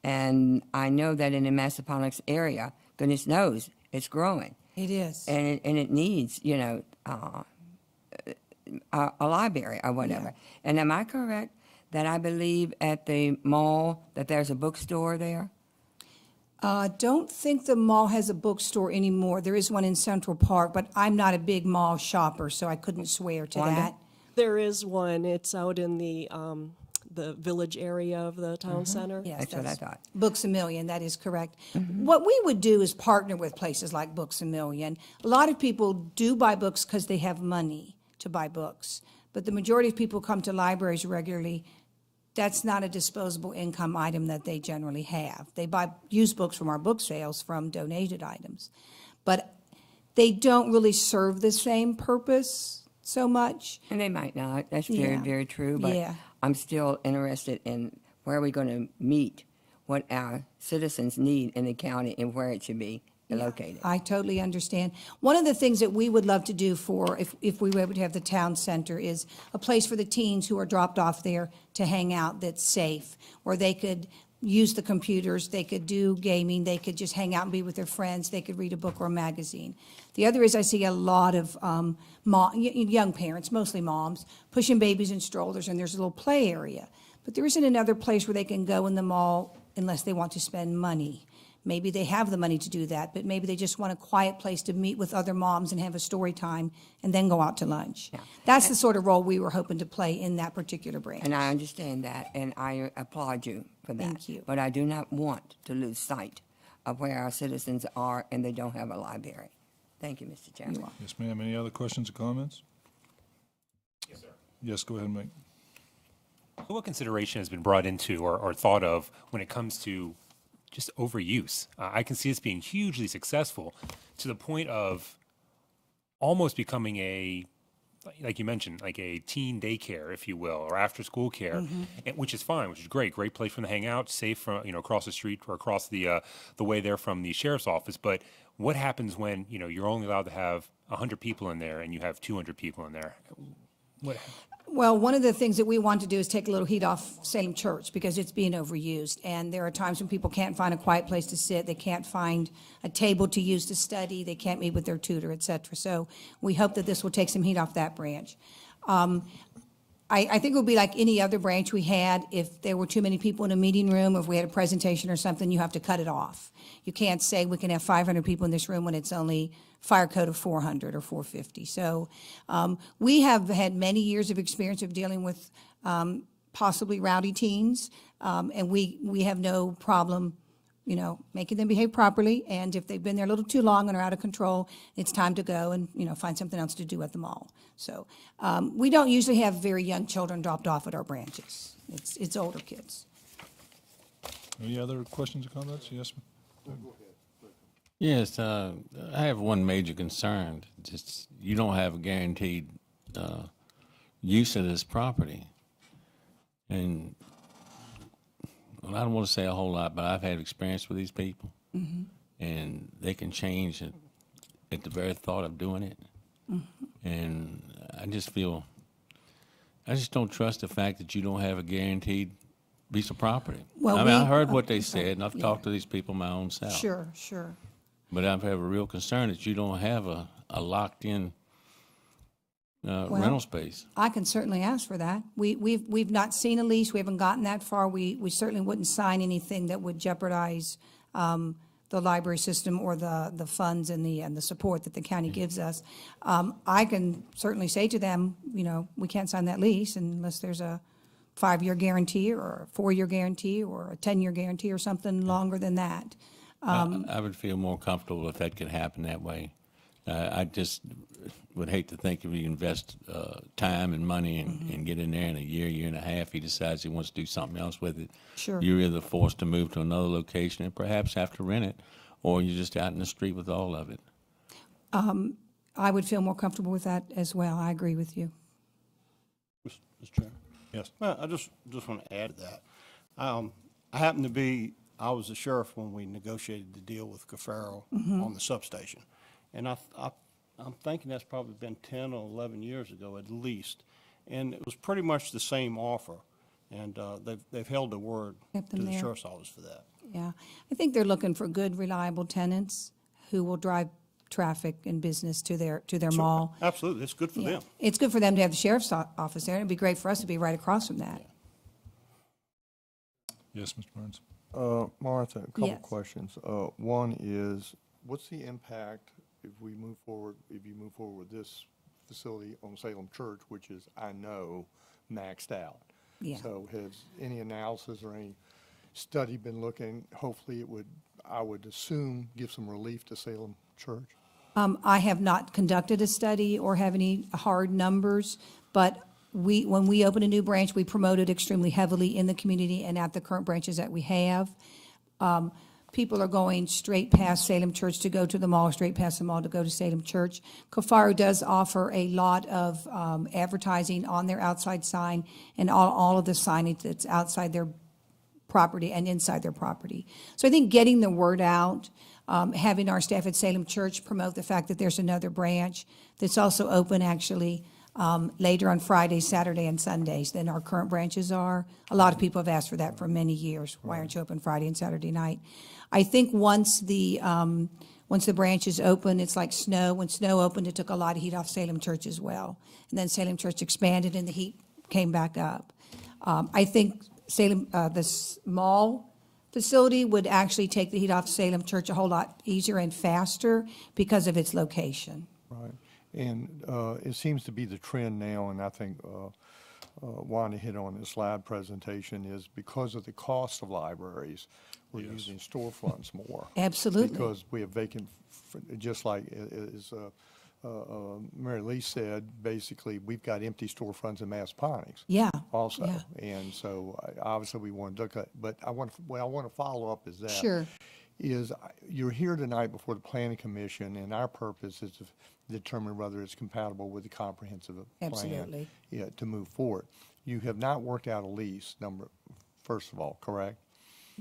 And I know that in the Massaponax area, goodness knows, it's growing. It is. And it needs, a library or whatever. Yeah. And am I correct that I believe at the mall that there's a bookstore there? Don't think the mall has a bookstore anymore. There is one in Central Park, but I'm not a big mall shopper, so I couldn't swear to Wanda? that. There is one. It's out in the village area of the town center. Yes, That's what I thought. Books A Million, that is correct. What we would do is partner with places like Books A Million. A lot of people do buy books because they have money to buy books, but the majority of people come to libraries regularly. That's not a disposable income item that they generally have. They buy used books from our book sales from donated items, but they don't really serve the same purpose so much. And they might not. That's very, Yeah. very true. But Yeah. I'm still interested in where are we going to meet what our citizens need in the county and where it should be located. I totally understand. One of the things that we would love to do for, if we were able to have the town center, is a place for the teens who are dropped off there to hang out that's safe, where they could use the computers, they could do gaming, they could just hang out and be with their friends, they could read a book or a magazine. The other is I see a lot of young parents, mostly moms, pushing babies in strollers, and there's a little play area. But there isn't another place where they can go in the mall unless they want to spend money. Maybe they have the money to do that, but maybe they just want a quiet place to meet with other moms and have a story time and then go out to lunch. Yeah. That's the sort of role we were hoping to play in that particular branch. And I understand that, and I applaud you for that. Thank you. But I do not want to lose sight of where our citizens are and they don't have a library. Thank you, Mr. Chairman. Yes, ma'am. Any other questions or comments? Yes, sir. Yes, go ahead, Mike. What consideration has been brought into or thought of when it comes to just overuse? I can see this being hugely successful to the point of almost becoming like you mentioned, like a teen daycare, if you will, or after-school care, which is fine, which is great place for them to hang out, safe from across the street or across the way there from the sheriff's office. But what happens when you're only allowed to have 100 people in there and you have 200 people in there? What? Well, one of the things that we want to do is take a little heat off Salem Church because it's being overused. And there are times when people can't find a quiet place to sit. They can't find a table to use to study. They can't meet with their tutor, et cetera. So we hope that this will take some heat off that branch. I think it would be like any other branch we had. If there were too many people in a meeting room, or if we had a presentation or something, you have to cut it off. You can't say we can have 500 people in this room when it's only fire code of 400 or 450. So we have had many years of experience of dealing with possibly rowdy teens, and we have no problem making them behave properly, and if they've been there a little too long and are out of control, it's time to go and, find something else to do at the mall. So we don't usually have very young children dropped off at our branches. It's older kids. Any other questions or comments? Yes, ma'am? Yes, I have one major concern. Just you don't have a guaranteed use of this property, and well, I don't want to say a whole lot, but I've had experience with these people, and they can change at the very thought of doing it. And I just don't trust the fact that you don't have a guaranteed piece of property. Well, I we- heard what they okay. said, and I've talked to these people my own self. Sure, sure. But I have a real concern that you don't have a locked-in rental space. I can certainly ask for that. We've not seen a lease. We haven't gotten that far. We certainly wouldn't sign anything that would jeopardize the library system or the funds and the support that the county gives us. I can certainly say to them, we can't sign that lease unless there's a 5-year guarantee or a 4-year guarantee or a 10-year guarantee or something longer than that. I would feel more comfortable if that could happen that way. I just would hate to think if you invest time and money and get in there in a year and a half, he decides he wants to do something else with it. Sure. You're either forced to move to another location and perhaps have to rent it, or you're just out in the street with all of it. I would feel more comfortable with that as well. I agree with you. Mr. Chairman? Yes. Well, I just want to add to that. I was the sheriff when we negotiated the deal with Cafaro on the substation. And I'm thinking that's probably been 10 or 11 years ago at least. And it was pretty much the same offer. And they've held their word Kept to them the there. sheriff's office for that. Yeah. I think they're looking for good, reliable tenants who will drive traffic and business to their mall. Absolutely, it's good for Yeah. them. It's good for them to have the sheriff's office there, and it'd be great for us to be right across from that. Yes, Mr. Burns. Martha, a couple Yes. questions. One is, what's the impact if you move forward with this facility on Salem Church, which is, I know, maxed out? Yeah. So has any analysis or any study been looking, hopefully it would, I would assume, give some relief to Salem Church? I have not conducted a study or have any hard numbers, but when we open a new branch, we promote it extremely heavily in the community and at the current branches that we have. People are going straight past Salem Church to go to the mall, straight past the mall to go to Salem Church. Cafaro does offer a lot of advertising on their outside sign and all of the signage that's outside their property and inside their property. So I think getting the word out, having our staff at Salem Church promote the fact that there's another branch that's also open actually later on Fridays, Saturday, and Sundays than our current branches are. A lot of people have asked for that for many years. Why aren't you open Friday and Saturday night? I think once the branch is open, it's like snow. When snow opened, it took a lot of heat off Salem Church as well. And then Salem Church expanded and the heat came back up. I think Salem, the mall facility would actually take the heat off Salem Church a whole lot easier and faster because of its location. Right. And it seems to be the trend now, and I think Wanda hit on this slide presentation, is because of the cost of libraries, we're using storefronts more. Absolutely. Because we have vacant, just like as Mary Lee said, basically, we've got empty storefronts in Massaponax. Yeah. Also. Yeah. And so obviously we want to look at, but what I want to follow up is that. Sure. Is you're here tonight before the Planning Commission, and our purpose is to determine whether it's compatible with the comprehensive plan. Absolutely. To move forward. You have not worked out a lease number, first of all, correct?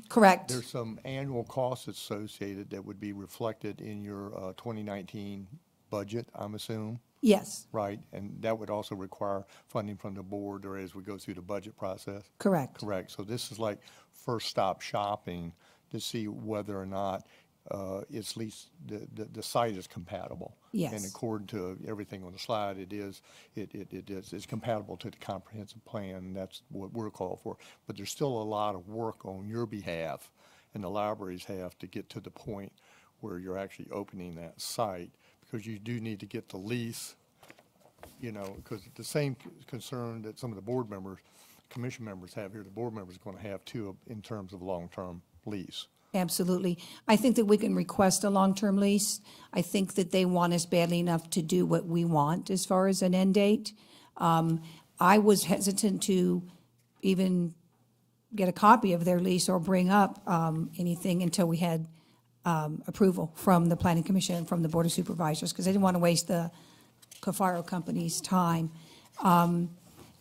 Correct. There's some annual costs associated that would be reflected in your 2019 budget, I'm assuming, Yes, right? And that would also require funding from the board or as we go through the budget process? correct. Correct. So this is like first stop shopping to see whether or not it's least the site is compatible. Yes. And according to everything on the slide, it's compatible to the comprehensive plan. And that's what we're called for. But there's still a lot of work on your behalf and the libraries have to get to the point where you're actually opening that site, because you do need to get the lease, because the same concern that some of the board members, commission members have here, the board members are going to have too in terms of long-term lease. Absolutely. I think that we can request a long-term lease. I think that they want us badly enough to do what we want as far as an end date. I was hesitant to even get a copy of their lease or bring up anything until we had approval from the Planning Commission and from the Board of Supervisors, because I didn't want to waste the Cafaro Company's time.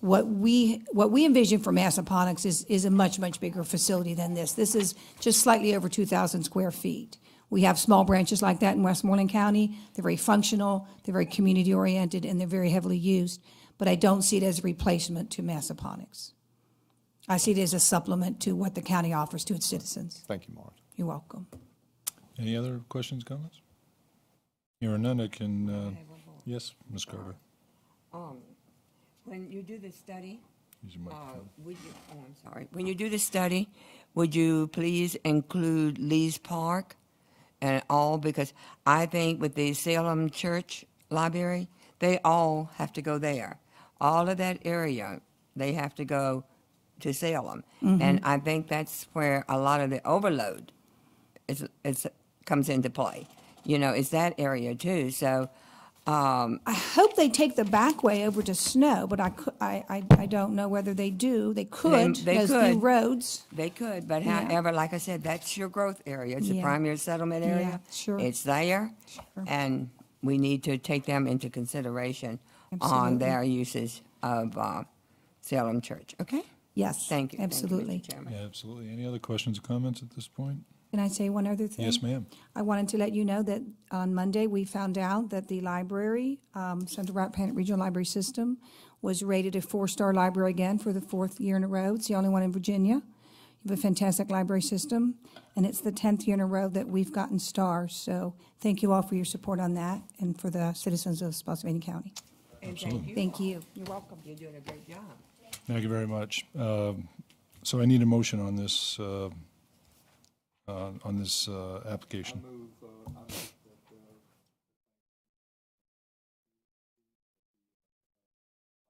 What we envision for Massaponax is a much, much bigger facility than this. This is just slightly over 2,000 square feet. We have small branches like that in Westmoreland County. They're very functional, they're very community-oriented, and they're very heavily used. But I don't see it as a replacement to Massaponax. I see it as a supplement to what the county offers to its citizens. Thank you, Martha. You're welcome. Any other questions, comments? Hearing none, I can, yes, Ms. Carter. When you do the study, Use your microphone. would you, oh, I'm sorry. When you do the study, would you please include Lee's Park and all? Because I think with the Salem Church Library, they all have to go there. All of that area, they have to go to Salem. And I think that's where a lot of the overload comes into play. You know, it's that area too. So I hope they take the back way over to Snow, but I don't know whether they do. They could, They as could. new roads. they could, but Yeah. however, like I said, that's your growth area. It's the Yeah. primary settlement area. Yeah, sure. It's there, Sure. and we need to take them into consideration on Absolutely. their uses of Salem Church. Okay? Yes. Thank you. Absolutely. Thank you, Mr. Chairman. Yeah, absolutely. Any other questions or comments at this point? Can I say one other thing? Yes, ma'am. I wanted to let you know that on Monday, we found out that the library, Central Rappahannock Regional Library System, was rated a 4-star library again for the 4th year in a row. It's the only one in Virginia. You have a fantastic library system, and it's the 10th year in a row that we've gotten stars. So thank you all for your support on that and for the citizens of Spotsylvania County. And Thank you. You're welcome. You're doing a great job. Thank you very much. So I need a motion on this, application.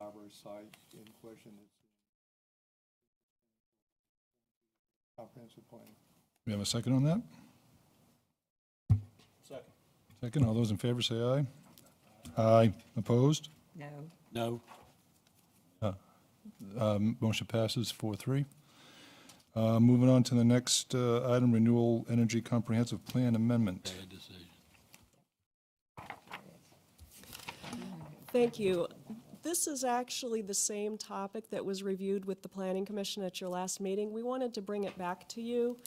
Library site in question is comprehensive plan. We have a second on that? Second. Second, all those in favor say aye. Aye. Opposed? No. No. Motion passes 4-3. Moving on to the next item, Renewal Energy Comprehensive Plan Amendment. Thank you. This is actually the same topic that was reviewed with the Planning Commission at your last meeting. We wanted to bring it back to you.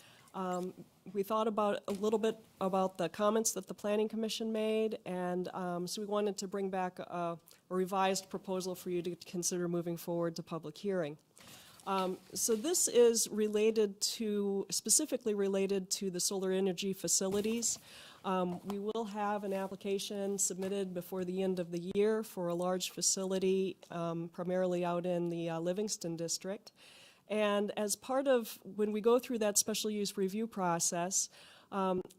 We thought about a little bit about the comments that the Planning Commission made, and so we wanted to bring back a revised proposal for you to consider moving forward to public hearing. So this is related to, specifically related to the solar energy facilities. We will have an application submitted before the end of the year for a large facility, primarily out in the Livingston district. And as part of, when we go through that special use review process,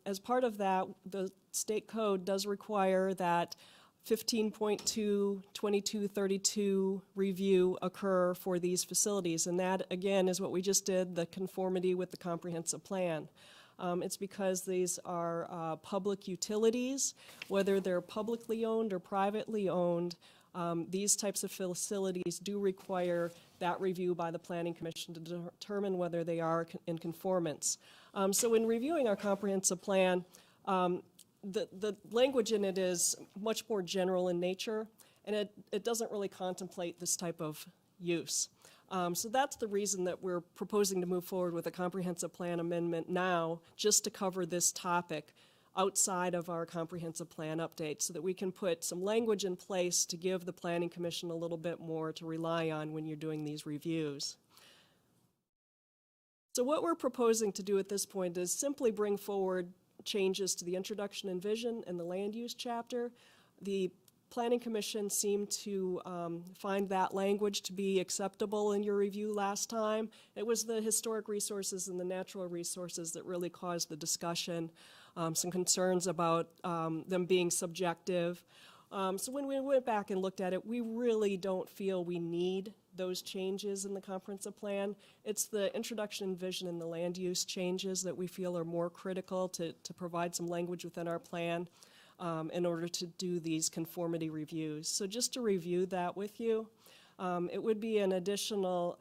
as part of that, the state code does require that 15.2, 2232 review occur for these facilities. And that, again, is what we just did, the conformity with the comprehensive plan. It's because these are public utilities, whether they're publicly owned or privately owned. These types of facilities do require that review by the Planning Commission to determine whether they are in conformance. So in reviewing our comprehensive plan, the language in it is much more general in nature, and it doesn't really contemplate this type of use. So that's the reason that we're proposing to move forward with a comprehensive plan amendment now, just to cover this topic outside of our comprehensive plan update, so that we can put some language in place to give the Planning Commission a little bit more to rely on when you're doing these reviews. So what we're proposing to do at this point is simply bring forward changes to the introduction and vision and the land use chapter. The Planning Commission seemed to find that language to be acceptable in your review last time. It was the historic resources and the natural resources that really caused the discussion, some concerns about them being subjective. So when we went back and looked at it, we really don't feel we need those changes in the comprehensive plan. It's the introduction, vision, and the land use changes that we feel are more critical to provide some language within our plan in order to do these conformity reviews. So just to review that with you, it would be an additional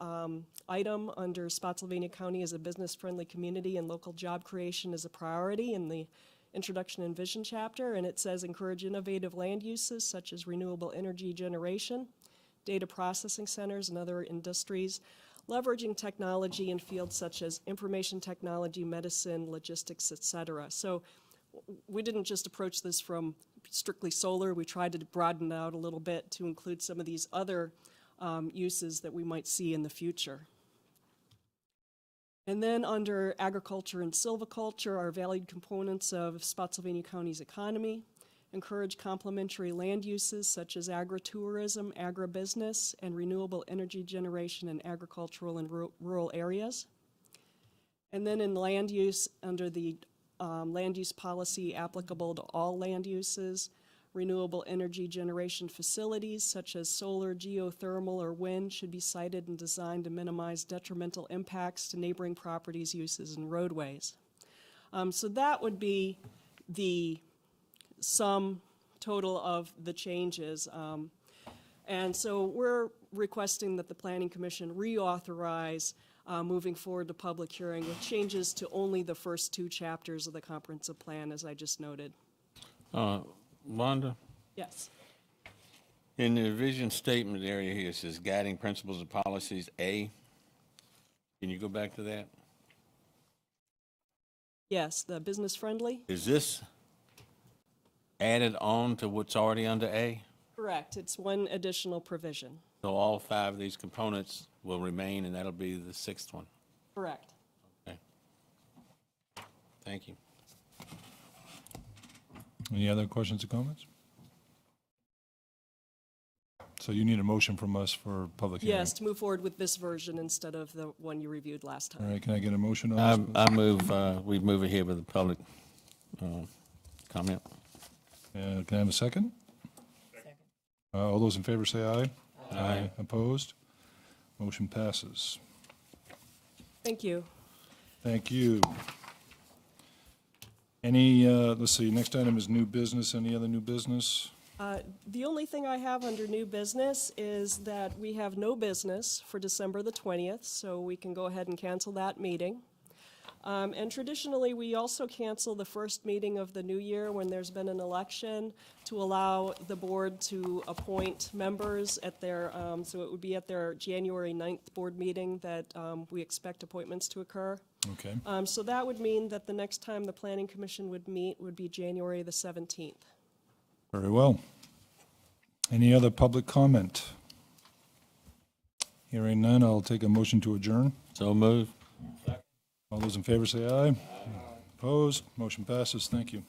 item under Spotsylvania County as a business-friendly community, and local job creation is a priority in the introduction and vision chapter, and it says encourage innovative land uses such as renewable energy generation, data processing centers and other industries, leveraging technology in fields such as information technology, medicine, logistics, etc. So we didn't just approach this from strictly solar. We tried to broaden it out a little bit to include some of these other uses that we might see in the future. And then under agriculture and silviculture are valued components of Spotsylvania County's economy. Encourage complementary land uses such as agritourism, agribusiness, and renewable energy generation in agricultural and rural areas. And then in land use, under the land use policy applicable to all land uses, renewable energy generation facilities such as solar, geothermal, or wind should be sited and designed to minimize detrimental impacts to neighboring properties, uses, and roadways. So that would be the sum total of the changes. And so we're requesting that the Planning Commission reauthorize moving forward to public hearing with changes to only the first 2 chapters of the comprehensive plan, as I just noted. Wanda, Yes. in the vision statement area here, it says guiding principles and policies, A. Can you go back to that? Yes, the business friendly? Is this added on to what's already under A? Correct. It's one additional provision. So all 5 of these components will remain, and that'll be the 6th one? Correct. Okay. Thank you. Any other questions or comments? So you need a motion from us for public hearing? Yes, to move forward with this version instead of the one you reviewed last All time. right, can I get a motion on this? I move, we move ahead with the public comment. Can I have a second? Second. All those in favor say aye. Aye. Opposed? Motion passes. Thank you. Thank you. Any, let's see, next item is new business. Any other new business? The only thing I have under new business is that we have no business for December the 20th, so we can go ahead and cancel that meeting. And traditionally, we also cancel the first meeting of the new year when there's been an election to allow the board to appoint members at their, so it would be at their January 9th board meeting that we expect appointments to occur. Okay. So that would mean that the next time the Planning Commission would meet would be January the 17th. Very well. Any other public comment? Hearing none, I'll take a motion to adjourn. So move. All those in favor say aye. Opposed? Motion passes. Thank you.